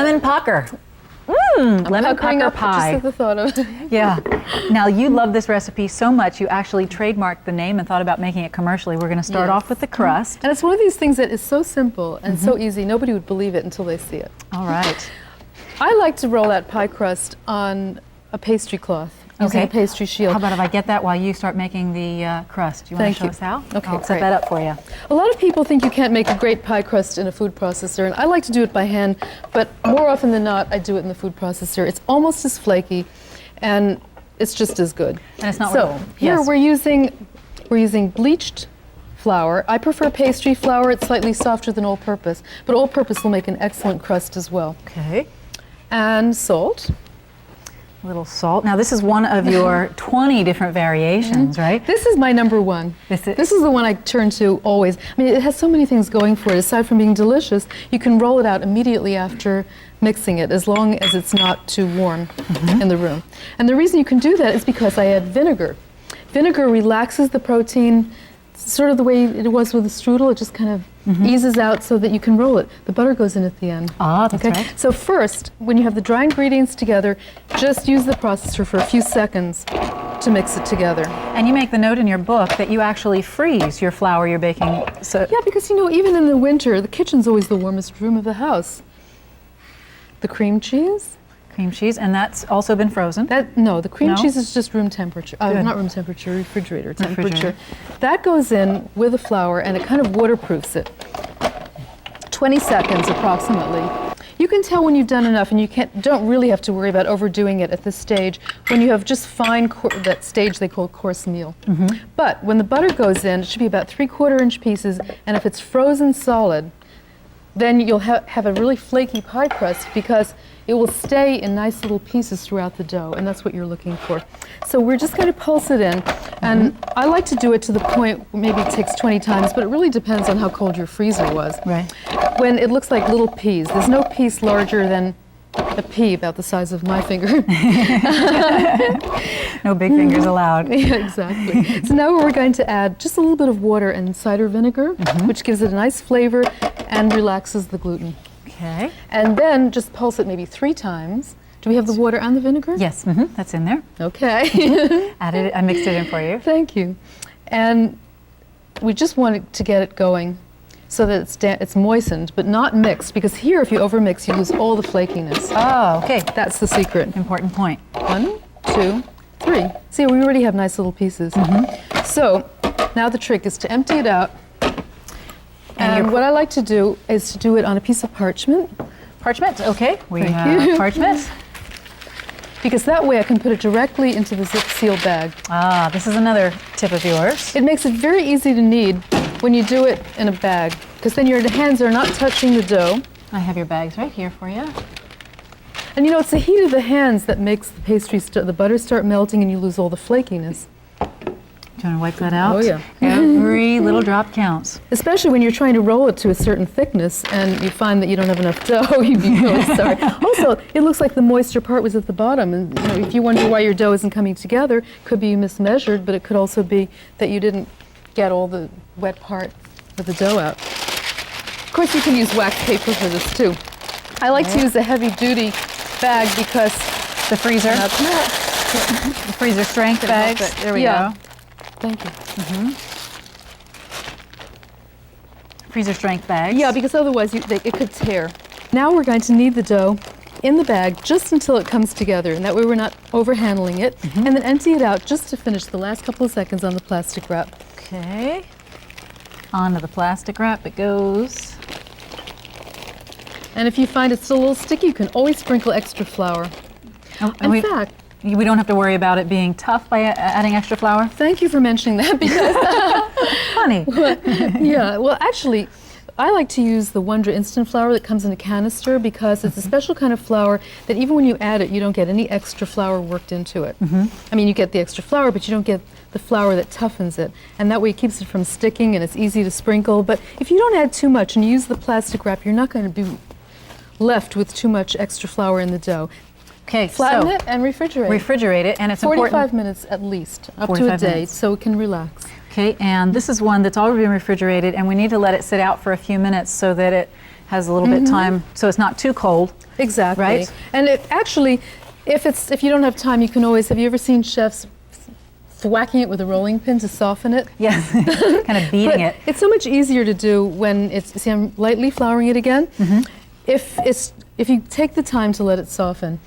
lemon pucker. Lemon pucker pie. Just at the thought of it. Yeah. Now, you love this recipe so much, you actually trademarked the name and thought about making it commercially. We're going to start off with the crust. And it's one of these things that is so simple and so easy, nobody would believe it until they see it. All right. I like to roll that pie crust on a pastry cloth. Using a pastry shield. How about if I get that while you start making the crust? Do you want to show us how? Okay, I'll set that up for you. A lot of people think you can't make a great pie crust in a food processor, and I like to do it by hand, but more often than not, I do it in the food processor. It's almost as flaky, and it's just as good. And it's not so here we're using bleached flour. I prefer pastry flour. It's slightly softer than all-purpose, but all-purpose will make an excellent crust as well. Okay. And salt. A little salt. Now, this is one of your 20 different variations, right? This is my number one. This is the one I turn to always. I mean, it has so many things going for it. Aside from being delicious, you can roll it out immediately after mixing it, as long as it's not too warm in the room. And the reason you can do that is because I add vinegar. Vinegar relaxes the protein, sort of the way it was with the strudel. It just kind of eases out so that you can roll it. The butter goes in at the end. Ah, that's right. So first, when you have the dry ingredients together, just use the processor for a few seconds to mix it together. And you make the note in your book that you actually freeze your flour you're baking. So yeah, because you know, even in the winter, the kitchen's always the warmest room of the house. The cream cheese. Cream cheese, and that's also been frozen? No, the cream cheese is just room temperature. Not room temperature, refrigerator temperature. That goes in with the flour, and it kind of waterproofs it. 20 seconds approximately. You can tell when you've done enough, and you don't really have to worry about overdoing it at this stage when you have just fine, that stage they call coarse meal. But when the butter goes in, it should be about 3/4 inch pieces, and if it's frozen solid, then you'll have a really flaky pie crust because it will stay in nice little pieces throughout the dough, and that's what you're looking for. So we're just going to pulse it in, and I like to do it to the point, maybe it takes 20 times, but it really depends on how cold your freezer was. Right. When it looks like little peas, there's no piece larger than a pea about the size of my finger. No big fingers allowed. Yeah, exactly. So now we're going to add just a little bit of water and cider vinegar, which gives it a nice flavor and relaxes the gluten. Okay. And then just pulse it maybe 3 times. Do we have the water and the vinegar? Yes, that's in there. Okay. I mixed it in for you. Thank you. And we just wanted to get it going so that it's moistened, but not mixed, because here, if you overmix, you lose all the flakiness. Oh, okay. That's the secret. Important point. 1, 2, 3. See, we already have nice little pieces. So now the trick is to empty it out. And what I like to do is to do it on a piece of parchment. Parchment, okay. We Thank have you. parchment. Because that way I can put it directly into the zip seal bag. Ah, this is another tip of yours. It makes it very easy to knead when you do it in a bag, because then your hands are not touching the dough. I have your bags right here for you. And you know, it's the heat of the hands that makes the pastry, the butter start melting and you lose all the flakiness. Do you want to wipe that out? Oh, yeah. Every little drop counts. Especially when you're trying to roll it to a certain thickness and you find that you don't have enough dough, you'd be really sorry. Also, it looks like the moisture part was at the bottom, and you know, if you wonder why your dough isn't coming together, could be you mismeasured, but it could also be that you didn't get all the wet part of the dough out. Of course, you can use wax paper for this too. I like to use a heavy-duty bag because the freezer. The freezer strength bags. There we go. Thank you. Freezer strength bags. Yeah, because otherwise it could tear. Now we're going to knead the dough in the bag just until it comes together, and that way we're not over-handling it, and then empty it out just to finish the last couple of seconds on the plastic wrap. Okay. Onto the plastic wrap it goes. And if you find it's still a little sticky, you can always sprinkle extra flour. In fact, we don't have to worry about it being tough by adding extra flour? Thank you for mentioning that, because funny. Yeah, well actually, I like to use the Wondra instant flour that comes in a canister, because it's a special kind of flour that even when you add it, you don't get any extra flour worked into it. I mean, you get the extra flour, but you don't get the flour that toughens it, and that way it keeps it from sticking and it's easy to sprinkle. But if you don't add too much and you use the plastic wrap, you're not going to be left with too much extra flour in the dough. Okay, flatten it and refrigerate. Refrigerate it, and it's 45 minutes at least, up to a day, so it can relax. Okay, and this is one that's already been refrigerated, and we need to let it sit out for a few minutes so that it has a little bit time, so it's not too cold. Exactly. Right? And it actually, if you don't have time, you can always, have you ever seen chefs whacking it with a rolling pin to soften it? Yes, kind of beating But it. it's so much easier to do when it's, see, I'm lightly flouring it again. If you take the time to let it soften.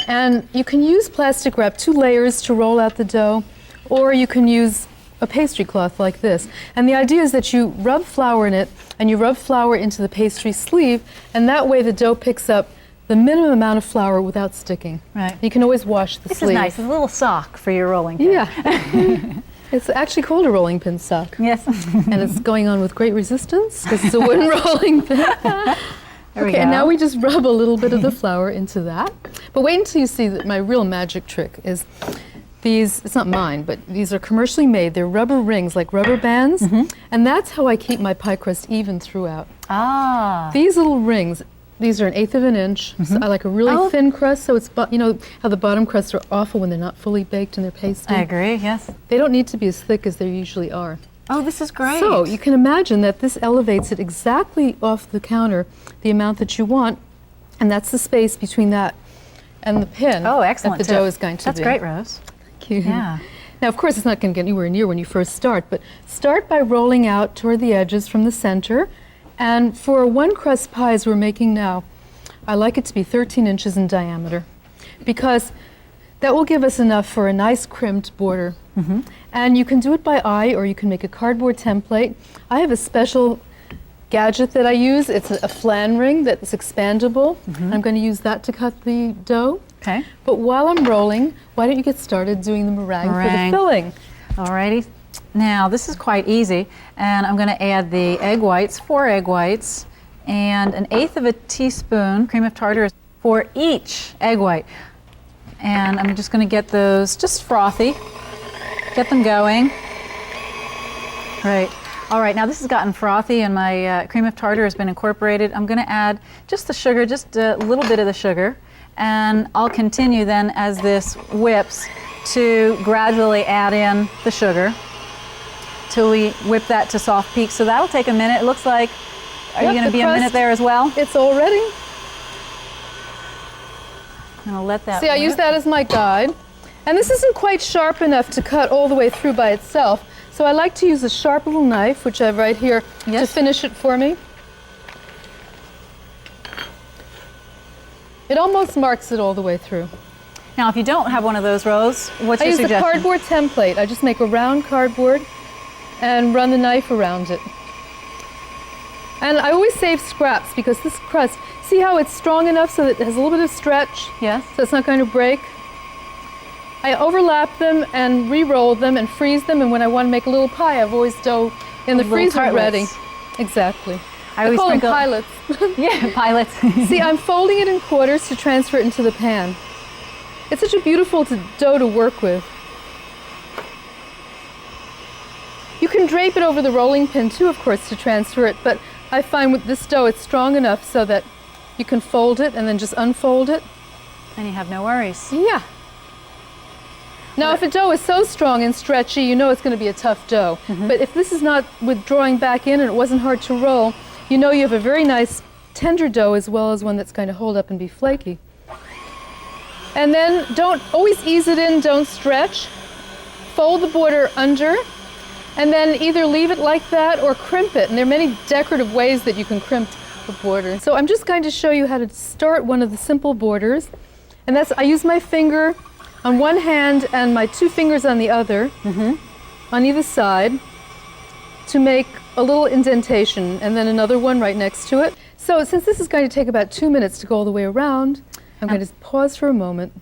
And you can use plastic wrap, 2 layers to roll out the dough, or you can use a pastry cloth like this. And the idea is that you rub flour in it, and you rub flour into the pastry sleeve, and that way the dough picks up the minimum amount of flour without sticking. Right. You can always wash the This sleeve. is nice. It's a little sock for your rolling pin. Yeah. It's actually called a rolling pin sock. Yes. And it's going on with great resistance because it's a wooden rolling pin. There we Okay, go. and now we just rub a little bit of the flour into that. But wait until you see that my real magic trick is these, it's not mine, but these are commercially made. They're rubber rings, like rubber bands. And that's how I keep my pie crust even throughout. Ah. These little rings, these are 1/8 of an inch. So I like a really thin crust, so it's, you know how the bottom crusts are awful when they're not fully baked and they're pasty? I agree, yes. They don't need to be as thick as they usually are. Oh, this is great. So you can imagine that this elevates it exactly off the counter, the amount that you want, and that's the space between that and the pin Oh, excellent. that the dough is going to That's be. great, Rose. Thank you. Yeah. Now, of course, it's not going to get anywhere near when you first start, but start by rolling out toward the edges from the center. And for 1 crust pies we're making now, I like it to be 13 inches in diameter because that will give us enough for a nice crimped border. And you can do it by eye or you can make a cardboard template. I have a special gadget that I use. It's a flan ring that's expandable. I'm going to use that to cut the dough. Okay. But while I'm rolling, why don't you get started doing the meringue for the filling? Alrighty. Now, this is quite easy, and I'm going to add the egg whites, 4 egg whites, and 1/8 of a teaspoon cream of tartar for each egg white. And I'm just going to get those just frothy, get them going. Right. All right, now this has gotten frothy and my cream of tartar has been incorporated. I'm going to add just the sugar, just a little bit of the sugar, and I'll continue then as this whips to gradually add in the sugar till we whip that to soft peaks. So that'll take a minute. It looks like, are you going to be a minute there as well? It's all ready. I'm going to let that See, I use whip. that as my guide. And this isn't quite sharp enough to cut all the way through by itself. So I like to use a sharp little knife, which I have right here, to finish it for me. It almost marks it all the way through. Now, if you don't have one of those, Rose, what's I your use a suggestion? cardboard template. I just make a round cardboard and run the knife around it. And I always save scraps because this crust, see how it's strong enough so that it has a little bit of stretch? Yes. So it's not going to break. I overlap them and re-roll them and freeze them, and when I want to make a little pie, I've always dough in the Little freezer tartlets. ready. Exactly. I always call them sprinkle- pilots. Yeah, pilots. See, I'm folding it in quarters to transfer it into the pan. It's such a beautiful dough to work with. You can drape it over the rolling pin too, of course, to transfer it, but I find with this dough it's strong enough so that you can fold it and then just unfold it. And you have no worries. Yeah. Now, if a dough is so strong and stretchy, you know it's going to be a tough dough. But if this is not withdrawing back in and it wasn't hard to roll, you know you have a very nice tender dough as well as one that's going to hold up and be flaky. And then don't always ease it in, don't stretch. Fold the border under, and then either leave it like that or crimp it. And there are many decorative ways that you can crimp the border. So I'm just going to show you how to start one of the simple borders. And that's, I use my finger on one hand and my 2 fingers on the other, on either side, to make a little indentation, and then another one right next to it. So since this is going to take about 2 minutes to go all the way around, I'm going to pause for a moment